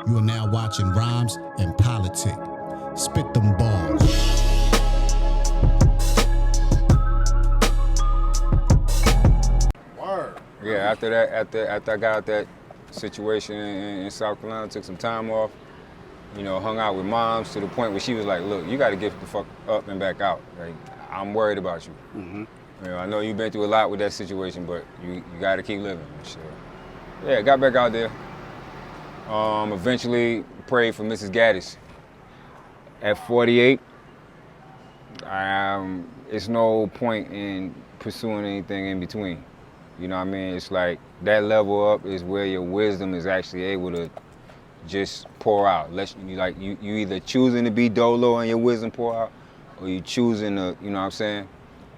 You are now watching Rhymes and Politic. Spit them bars. Yeah, after I got out that situation in South Carolina, took some time off, you know, hung out with moms to the point where she was like, look, you got to get the fuck up and back out. Like, I'm worried about you. Mm-hmm. You know, I know you've been through a lot with that situation, but you got to keep living. So, yeah, got back out there. Eventually prayed for Mrs. Gaddis. At 48, it's no point in pursuing anything in between. You know what I mean? It's like that level up is where your wisdom is actually able to just pour out. You either choosing to be dolo and your wisdom pour out, or you choosing to, you know what I'm saying,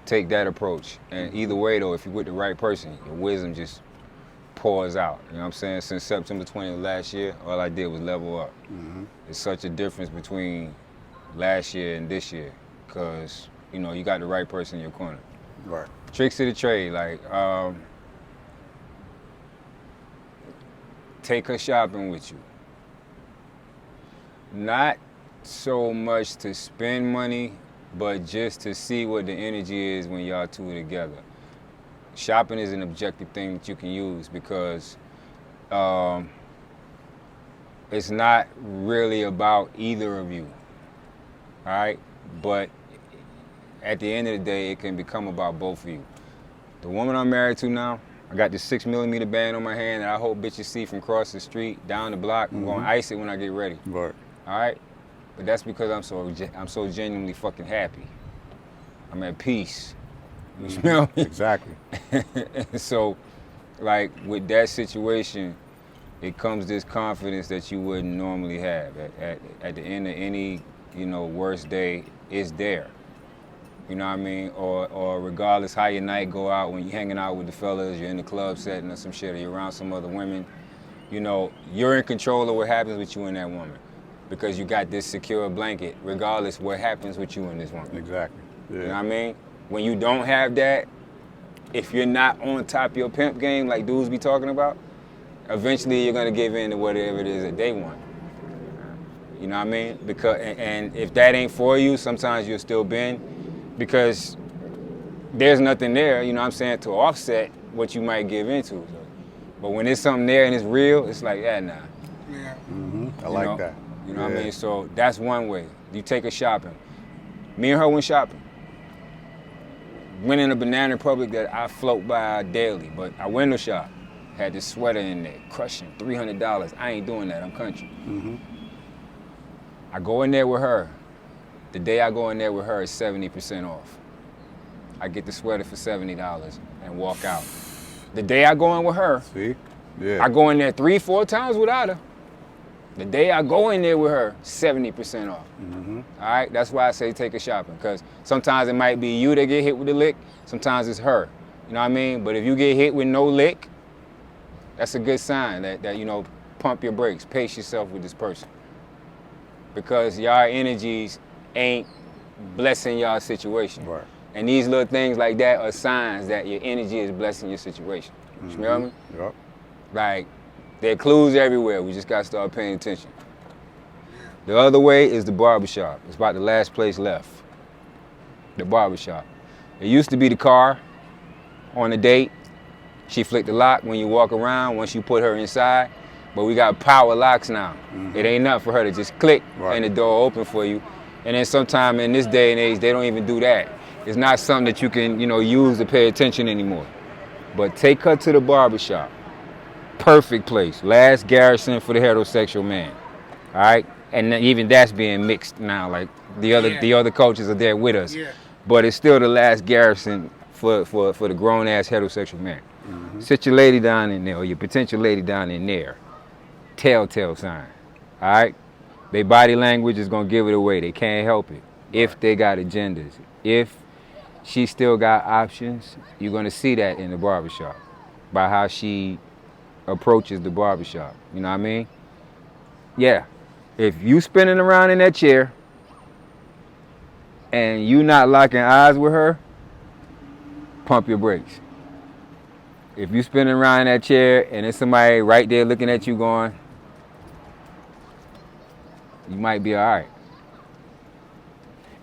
take that approach. And either way though, if you're with the right person, your wisdom just pours out. You know what I'm saying? Since September 20th of last year, all I did was level up. Mm-hmm. It's such a difference between last year and this year, because, you know, you got the right person in your corner. Right. Tricks of the trade, like, take her shopping with you. Not so much to spend money, but just to see what the energy is when y'all two are together. Shopping is an objective thing that you can use because it's not really about either of you, all right? But at the end of the day, it can become about both of you. The woman I'm married to now, I got this 6mm band on my hand that I hope bitches see from across the street, down the block. Mm-hmm. I'm gonna ice it when I get ready. Right. All right? But that's because I'm so genuinely fucking happy. I'm at peace. You smell me? Exactly. So, like, with that situation, it comes this confidence that you wouldn't normally have. At the end of any, you know, worst day, it's there. You know what I mean? Or regardless how your night go out, when you're hanging out with the fellas, you're in the club setting or some shit, or you're around some other women, you know, you're in control of what happens with you and that woman. Because you got this secure blanket, regardless what happens with you and this woman. Exactly. Yeah. You know what I mean? When you don't have that, if you're not on top of your pimp game like dudes be talking about, eventually you're gonna give in to whatever it is that they want. You know what I mean? Because and if that ain't for you, sometimes you'll still bend because there's nothing there, you know what I'm saying, to offset what you might give into. But when there's something there and it's real, it's like, yeah, nah. Yeah. Mm-hmm. I like that. You know what I mean? So that's one way. You take her shopping. Me and her went shopping. Went in a Banana Republic that I float by daily, but I window shop. Had this sweater in there, crushing, $300. I ain't doing that, I'm country. Mm-hmm. I go in there with her. The day I go in there with her is 70% off. I get the sweater for $70 and walk out. The day I go in with her, see? Yeah. I go in there 3-4 times without her. The day I go in there with her, 70% off. Mm-hmm. All right, that's why I say take her shopping, because sometimes it might be you that get hit with the lick, sometimes it's her. You know what I mean? But if you get hit with no lick, that's a good sign that you know, pump your brakes, pace yourself with this person. Because y'all energies ain't blessing y'all situation. Right. And these little things like that are signs that your energy is blessing your situation. Mm-hmm. You smell me? Yep. Like, there are clues everywhere. We just got to start paying attention. The other way is the barbershop. It's about the last place left. The barbershop. It used to be the car on a date. She flicked the lock when you walk around, once you put her inside. But we got power locks now. Mm-hmm. It ain't enough for her to just click and the door open for you. And then sometime in this day and age, they don't even do that. It's not something that you can, you know, use to pay attention anymore. But take her to the barbershop. Perfect place. Last garrison for the heterosexual man. All right? And even that's being mixed now. Like the other coaches are there with us. Yeah. But it's still the last garrison for the grown-ass heterosexual man. Mm-hmm. Sit your lady down in there, or your potential lady down in there. Telltale sign. All right? Their body language is going to give it away. They can't help it. If they got agendas. If she still got options, you're going to see that in the barbershop by how she approaches the barbershop. You know what I mean? Yeah. If you spinning around in that chair and you not locking eyes with her, pump your brakes. If you spinning around in that chair and there's somebody right there looking at you going, you might be all right.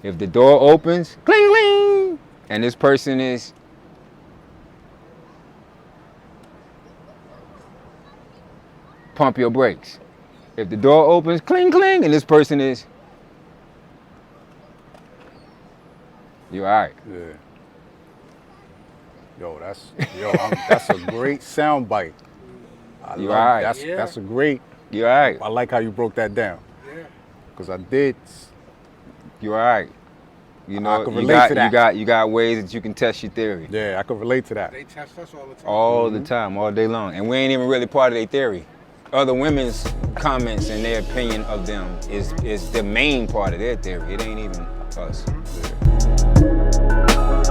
If the door opens, cling, cling, and this person is pump your brakes. If the door opens, cling, cling, and this person is, you all right. Yeah. That's a great sound bite. You all right. That's a great. You all right. I like how you broke that down. Yeah. Because I did. You all right. You know, I can relate to that. You got ways that you can test your theory. Yeah, I can relate to that. They test us all the time. All the time, all day long. And we ain't even really part of their theory. Other women's comments and their opinion of them is the main part of their theory. It ain't even us. Yeah.